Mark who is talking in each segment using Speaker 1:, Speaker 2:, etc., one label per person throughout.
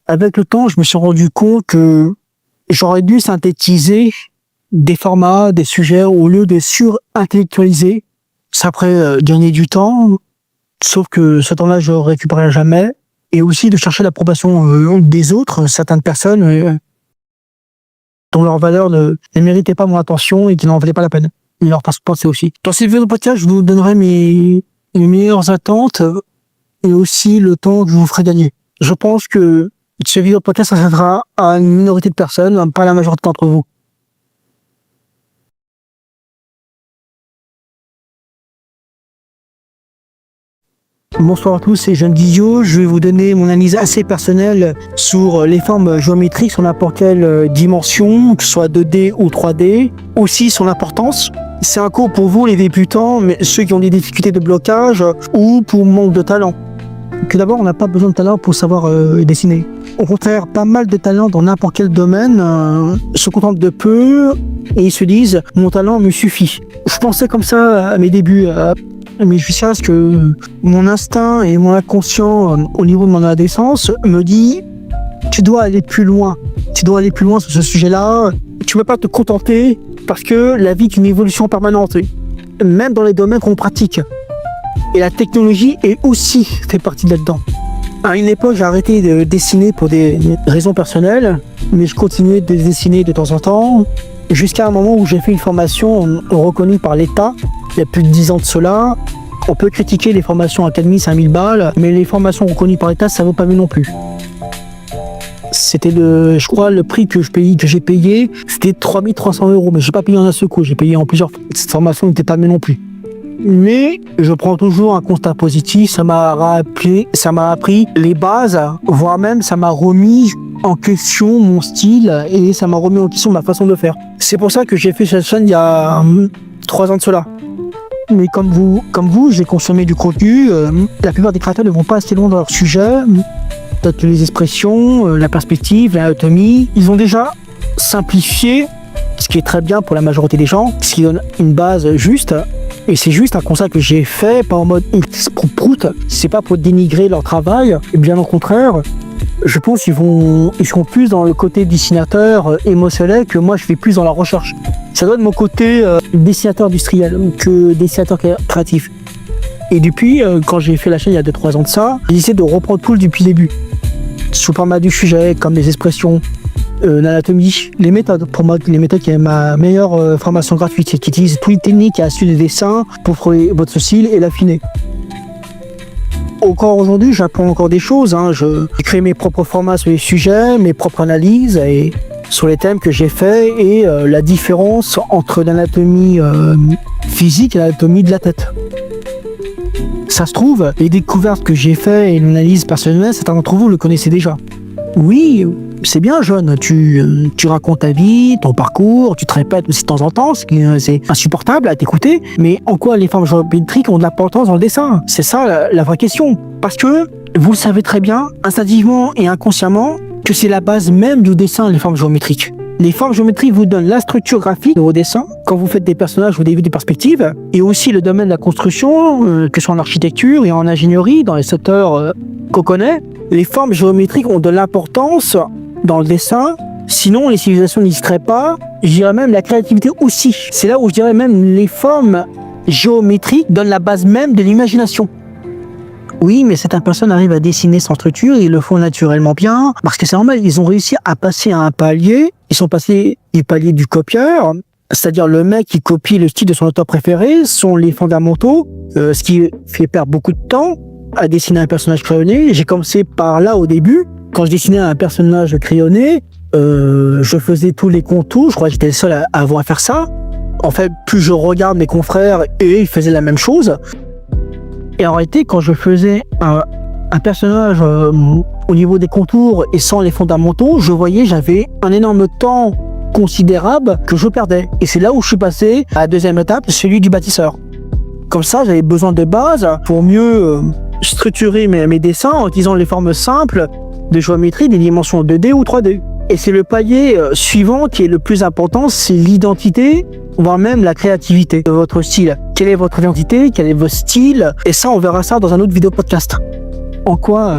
Speaker 1: Avec le temps, je me suis rendu compte que j'aurais dû synthétiser des formats, des sujets, au lieu de sur-intellectualiser. Ça après gagner du temps, sauf que ce temps-là, je le récupérerai jamais. Et aussi de chercher l'approbation des autres, certaines personnes dont leur valeur ne méritait pas mon attention et qui n'en valait pas la peine. Et leur pensée aussi. Dans cette vidéo de podcast, je vous donnerai mes meilleures attentes et aussi le temps que je vous ferai gagner. Je pense que cette vidéo de podcast s'adressera à une minorité de personnes, pas à la majorité d'entre vous. Bonsoir à tous, c'est Jean Guillot. Je vais vous donner mon analyse assez personnelle sur les formes géométriques sur n'importe quelle dimension, que ce soit 2D ou 3D. Aussi son importance. C'est un cours pour vous les débutants, mais ceux qui ont des difficultés de blocage ou pour manque de talent. Que d'abord, on n'a pas besoin de talent pour savoir dessiner. Au contraire, pas mal de talents dans n'importe quel domaine se contentent de peu et ils se disent « mon talent me suffit ». Je pensais comme ça à mes débuts, mais jusqu'à ce que mon instinct et mon inconscient au niveau de mon adolescence me dit « tu dois aller plus loin, tu dois aller plus loin sur ce sujet-là, tu ne peux pas te contenter parce que la vie est une évolution permanente, même dans les domaines qu'on pratique. » Et la technologie est aussi fait partie de là-dedans. À une époque, j'ai arrêté de dessiner pour des raisons personnelles, mais je continuais de dessiner de temps en temps, jusqu'à un moment où j'ai fait une formation reconnue par l'État, il y a plus de 10 ans de cela. On peut critiquer les formations Académie, 5000 balles, mais les formations reconnues par l'État, ça vaut pas mieux non plus. C'était je crois, le prix que j'ai payé, c'était 3300 €, mais j'ai pas payé en un seul coup, j'ai payé en plusieurs. Cette formation n'était pas mieux non plus. Mais je prends toujours un constat positif, ça m'a appris les bases, voire même ça m'a remis en question mon style et ça m'a remis en question ma façon de faire. C'est pour ça que j'ai fait cette chaîne il y a 3 ans de cela. Mais comme vous, j'ai consommé du contenu, la plupart des créateurs ne vont pas assez loin dans leur sujet, peut-être les expressions, la perspective, l'anatomie, ils ont déjà simplifié, ce qui est très bien pour la majorité des gens, ce qui donne une base juste. Et c'est juste un constat que j'ai fait, pas en mode prout, c'est pas pour dénigrer leur travail, et bien au contraire, je pense qu'ils seront plus dans le côté dessinateur émotionnel que moi je fais plus dans la recherche. Ça doit être mon côté dessinateur industriel que dessinateur créatif. Et depuis, quand j'ai fait la chaîne il y a 2-3 ans de ça, j'ai essayé de reprendre tout depuis le début. Sous pas mal de sujets, comme les expressions, l'anatomie, les méthodes. Pour moi, les méthodes qui est ma meilleure formation gratuite, c'est qui utilise toutes les techniques et astuces de dessin pour trouver votre style et l'affiner. Encore aujourd'hui, j'apprends encore des choses. Je crée mes propres formats sur les sujets, mes propres analyses et sur les thèmes que j'ai faits et la différence entre l'anatomie physique et l'anatomie de la tête. Ça se trouve, les découvertes que j'ai faites et l'analyse personnelle, certains d'entre vous le connaissez déjà. Oui, c'est bien jeune, tu racontes ta vie, ton parcours, tu te répètes aussi de temps en temps, c'est insupportable à t'écouter, mais en quoi les formes géométriques ont de l'importance dans le dessin? C'est ça la vraie question. Parce que vous le savez très bien, instinctivement et inconsciemment, que c'est la base même du dessin, les formes géométriques. Les formes géométriques vous donnent la structure graphique de vos dessins, quand vous faites des personnages ou des vues de perspective, et aussi le domaine de la construction, que ce soit en architecture et en ingénierie, dans les secteurs qu'on connaît. Les formes géométriques ont de l'importance dans le dessin, sinon les civilisations n'y seraient pas. Je dirais même la créativité aussi. C'est là où je dirais même les formes géométriques donnent la base même de l'imagination. Oui, mais certaines personnes arrivent à dessiner sans structure, ils le font naturellement bien, parce que c'est normal, ils ont réussi à passer à un palier, ils sont passés du palier du copieur, c'est-à-dire le mec qui copie le style de son auteur préféré, sont les fondamentaux, ce qui fait perdre beaucoup de temps à dessiner un personnage crayonné. J'ai commencé par là au début, quand je dessinais un personnage crayonné, je faisais tous les contours, je crois que j'étais le seul à avoir à faire ça. En fait, plus je regarde mes confrères, et ils faisaient la même chose. Et en réalité, quand je faisais un personnage au niveau des contours et sans les fondamentaux, je voyais j'avais un énorme temps considérable que je perdais. Et c'est là où je suis passé à la deuxième étape, celui du bâtisseur. Comme ça, j'avais besoin de base pour mieux structurer mes dessins en utilisant les formes simples de géométrie des dimensions 2D ou 3D. Et c'est le palier suivant qui est le plus important, c'est l'identité, voire même la créativité de votre style. Quelle est votre identité, quel est votre style? Et ça, on verra ça dans un autre vidéo podcast. En quoi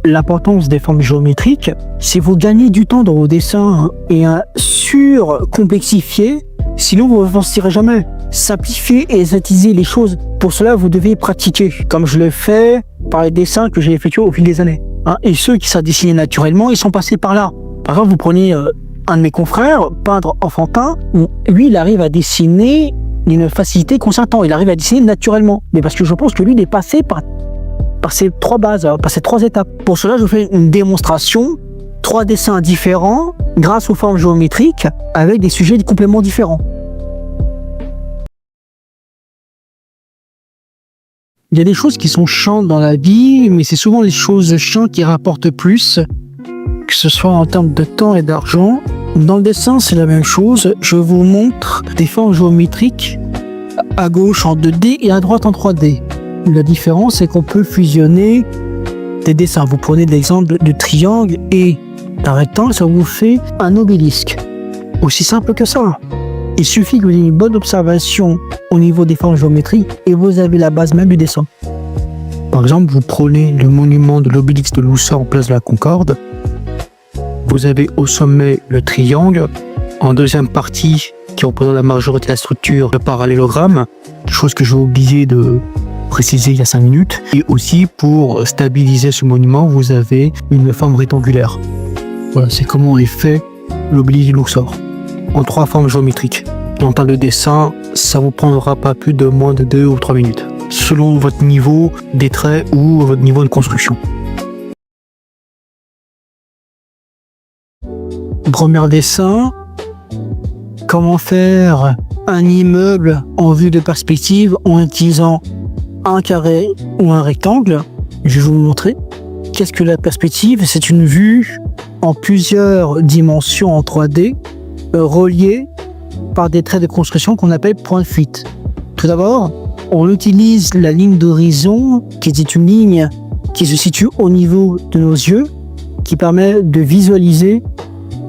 Speaker 1: l'importance des formes géométriques, c'est vous gagner du temps dans vos dessins et surcomplexifier, sinon vous n'avancerez jamais. Simplifier et esthétiser les choses. Pour cela, vous devez pratiquer, comme je le fais par les dessins que j'ai effectués au fil des années. Et ceux qui savent dessiner naturellement, ils sont passés par là. Par exemple, vous prenez un de mes confrères, peintre enfantin, où lui, il arrive à dessiner d'une facilité concertante. Il arrive à dessiner naturellement. Mais parce que je pense que lui, il est passé par ces trois bases, par ces trois étapes. Pour cela, je fais une démonstration, 3 dessins différents, grâce aux formes géométriques, avec des sujets complètement différents. Il y a des choses qui sont chiantes dans la vie, mais c'est souvent les choses chiantes qui rapportent plus, que ce soit en termes de temps et d'argent. Dans le dessin, c'est la même chose. Je vous montre des formes géométriques à gauche en 2D et à droite en 3D. La différence, c'est qu'on peut fusionner des dessins. Vous prenez l'exemple de triangle et d'un rectangle, ça vous fait un obélisque. Aussi simple que ça. Il suffit que vous ayez une bonne observation au niveau des formes géométriques et vous avez la base même du dessin. Par exemple, vous prenez le monument de l'obélisque de Luçon en place de la Concorde. Vous avez au sommet le triangle. En deuxième partie, qui représente la majorité de la structure, le parallélogramme, chose que j'ai oublié de préciser il y a 5 minutes. Et aussi, pour stabiliser ce monument, vous avez une forme rectangulaire. Voilà, c'est comment est fait l'obélisque de Luçon, en 3 formes géométriques. En termes de dessin, ça vous prendra pas plus de moins de 2 ou 3 minutes, selon votre niveau des traits ou votre niveau de construction. Premier dessin, comment faire un immeuble en vue de perspective en utilisant un carré ou un rectangle. Je vais vous montrer. Qu'est-ce que la perspective? C'est une vue en plusieurs dimensions en 3D, reliées par des traits de construction qu'on appelle point de fuite. Tout d'abord, on utilise la ligne d'horizon, qui est une ligne qui se situe au niveau de nos yeux, qui permet de visualiser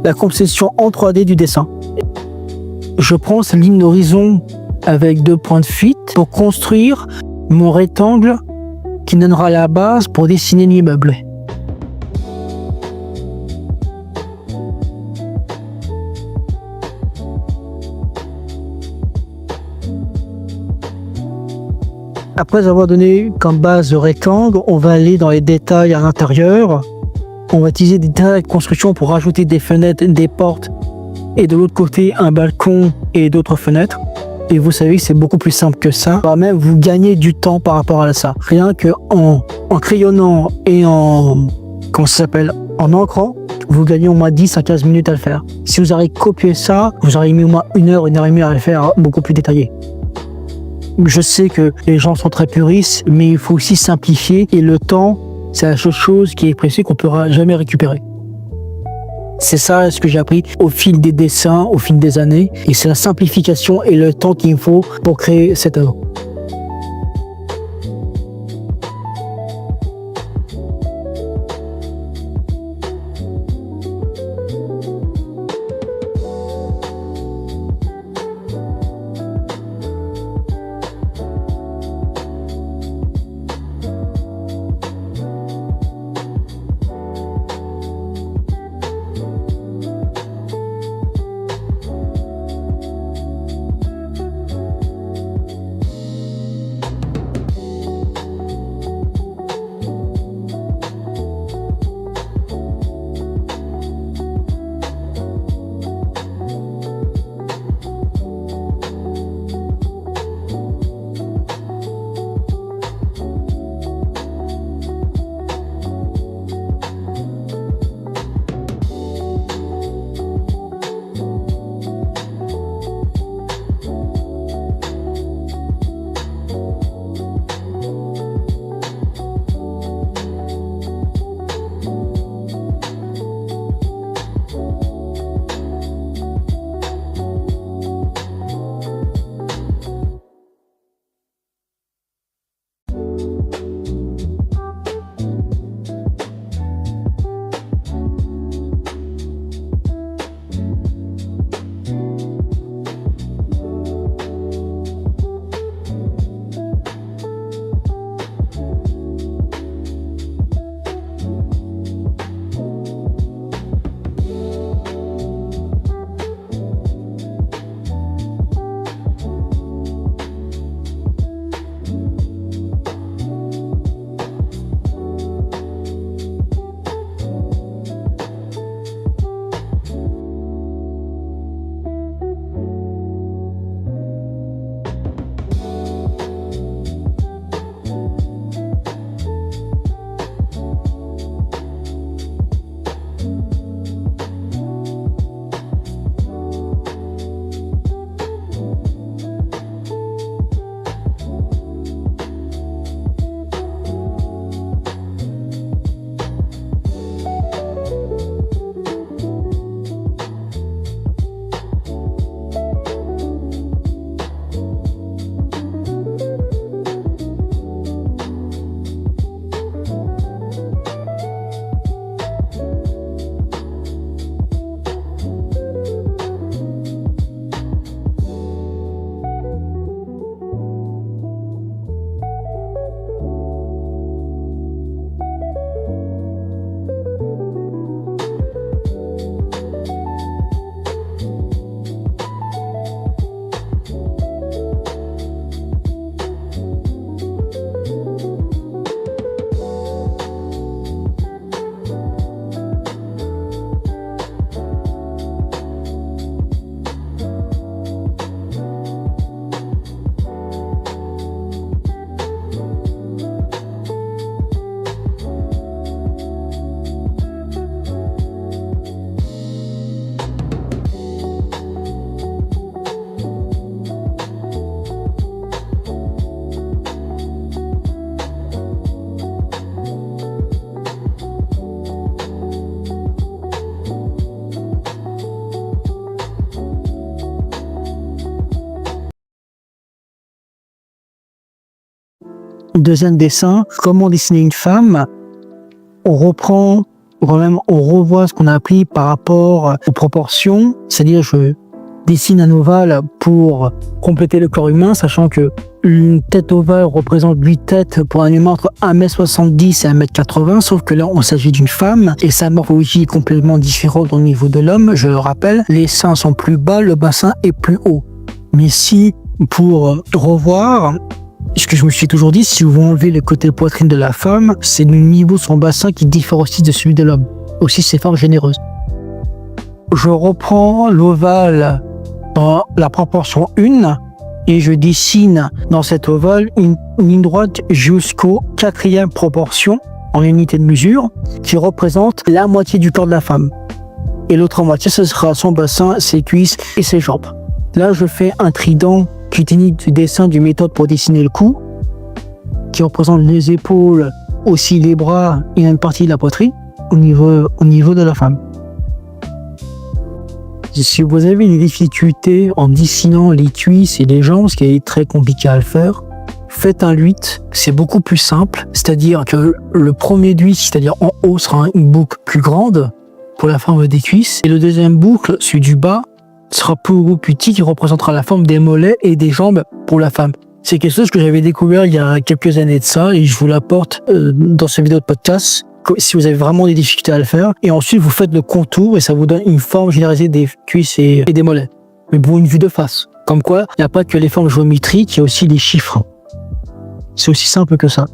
Speaker 1: la conception en 3D du dessin. Je prends cette ligne d'horizon avec 2 points de fuite pour construire mon rectangle qui donnera la base pour dessiner l'immeuble. Après avoir donné comme base le rectangle, on va aller dans les détails à l'intérieur. On va utiliser des détails de construction pour rajouter des fenêtres, des portes et de l'autre côté un balcon et d'autres fenêtres. Et vous savez que c'est beaucoup plus simple que ça. Va même vous gagner du temps par rapport à ça. Rien que en crayonnant et en ancrant, vous gagnez au moins 10 à 15 minutes à le faire. Si vous avez copié ça, vous aurez mis au moins 1 heure et demie à le faire beaucoup plus détaillé. Je sais que les gens sont très puristes, mais il faut aussi simplifier et le temps, c'est la seule chose qui est précieuse qu'on ne pourra jamais récupérer. C'est ça ce que j'ai appris au fil des dessins, au fil des années, et c'est la simplification et le temps qu'il me faut pour créer cette œuvre. Deuxième dessin, comment dessiner une femme. On reprend, on revoit ce qu'on a appris par rapport aux proportions, c'est-à-dire je dessine un ovale pour compléter le corps humain, sachant que une tête ovale représente 8 têtes pour un humain entre 1m70 et 1m80, sauf que là, on s'agit d'une femme et sa morphologie est complètement différente au niveau de l'homme. Je le rappelle, les seins sont plus bas, le bassin est plus haut. Mais si, pour revoir, ce que je me suis toujours dit, si vous enlevez le côté poitrine de la femme, c'est le niveau de son bassin qui diffère aussi de celui de l'homme. Aussi, ces formes généreuses. Je reprends l'ovale dans la proportion 1 et je dessine dans cet ovale une ligne droite jusqu'au 4e proportion en unité de mesure qui représente la moitié du corps de la femme. Et l'autre moitié, ce sera son bassin, ses cuisses et ses jambes. Là, je fais un trident qui est unique du dessin du méthode pour dessiner le cou, qui représente les épaules, aussi les bras et une partie de la poitrine au niveau de la femme. Si vous avez des difficultés en dessinant les cuisses et les jambes, ce qui est très compliqué à le faire, faites un 8, c'est beaucoup plus simple. C'est-à-dire que le premier 8, c'est-à-dire en haut, sera une boucle plus grande pour la forme des cuisses. Et le deuxième boucle, celui du bas, sera plus petit, qui représentera la forme des mollets et des jambes pour la femme. C'est quelque chose que j'avais découvert il y a quelques années de ça et je vous l'apporte dans cette vidéo de podcast. Si vous avez vraiment des difficultés à le faire, et ensuite vous faites le contour et ça vous donne une forme généralisée des cuisses et des mollets. Mais pour une vue de face. Comme quoi, il n'y a pas que les formes géométriques, il y a aussi les chiffres. C'est aussi simple que ça.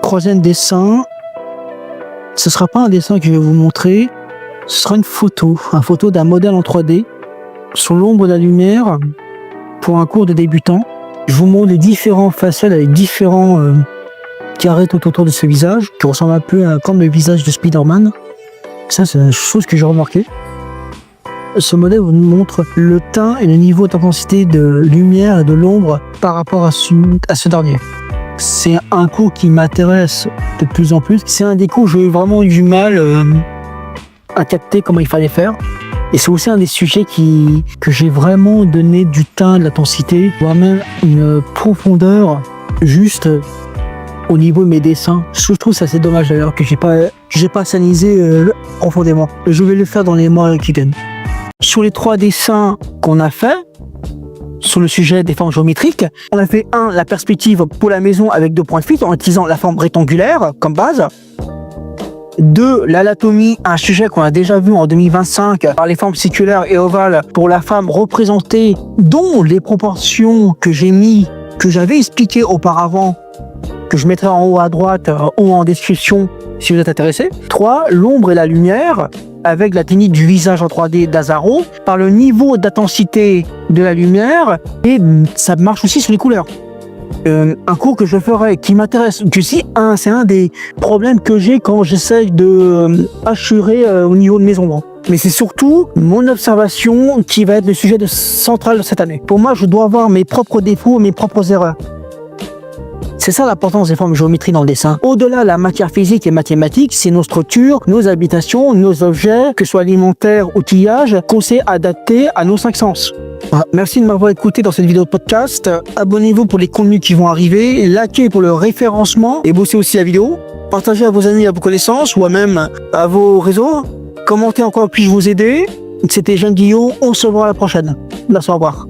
Speaker 1: Troisième dessin, ce ne sera pas un dessin que je vais vous montrer, ce sera une photo d'un modèle en 3D sous l'ombre de la lumière pour un cours de débutant. Je vous montre les différents faciales avec différents carrés tout autour de ce visage qui ressemble un peu comme le visage de Spider-Man. Ça, c'est une chose que j'ai remarqué. Ce modèle vous montre le teint et le niveau d'intensité de lumière et de l'ombre par rapport à ce dernier. C'est un cours qui m'intéresse de plus en plus. C'est un des cours où j'ai vraiment eu du mal à capter comment il fallait faire. Et c'est aussi un des sujets que j'ai vraiment donné du teint, de l'intensité, voire même une profondeur juste au niveau de mes dessins. Je trouve ça assez dommage d'ailleurs que j'ai pas sanisé profondément. Je vais le faire dans les mois qui viennent. Sur les 3 dessins qu'on a fait, sur le sujet des formes géométriques, on a fait la perspective pour la maison avec 2 points de fuite en utilisant la forme rectangulaire comme base. 2, l'anatomie, un sujet qu'on a déjà vu en 2025 par les formes circulaires et ovales pour la femme représentée, dont les proportions que j'avais expliquées auparavant, que je mettrai en haut à droite ou en description si vous êtes intéressé. 3, l'ombre et la lumière, avec la technique du visage en 3D d'Azaro, par le niveau d'intensité de la lumière, et ça marche aussi sur les couleurs. Un cours que je ferai, qui m'intéresse, c'est un des problèmes que j'ai quand j'essaie de assurer au niveau de mes ombres. Mais c'est surtout mon observation qui va être le sujet central de cette année. Pour moi, je dois avoir mes propres défauts, mes propres erreurs. C'est ça l'importance des formes géométriques dans le dessin. Au-delà de la matière physique et mathématique, c'est nos structures, nos habitations, nos objets, que ce soit alimentaire, outillage, qu'on sait adapter à nos 5 sens. Voilà. Merci de m'avoir écouté dans cette vidéo de podcast. Abonnez-vous pour les contenus qui vont arriver, likez pour le référencement et bossez aussi la vidéo. Partagez à vos amis, à vos connaissances ou même à vos réseaux. Commentez encore, puis-je vous aider. C'était Jean Guillaume, on se voit à la prochaine. Merci, au revoir.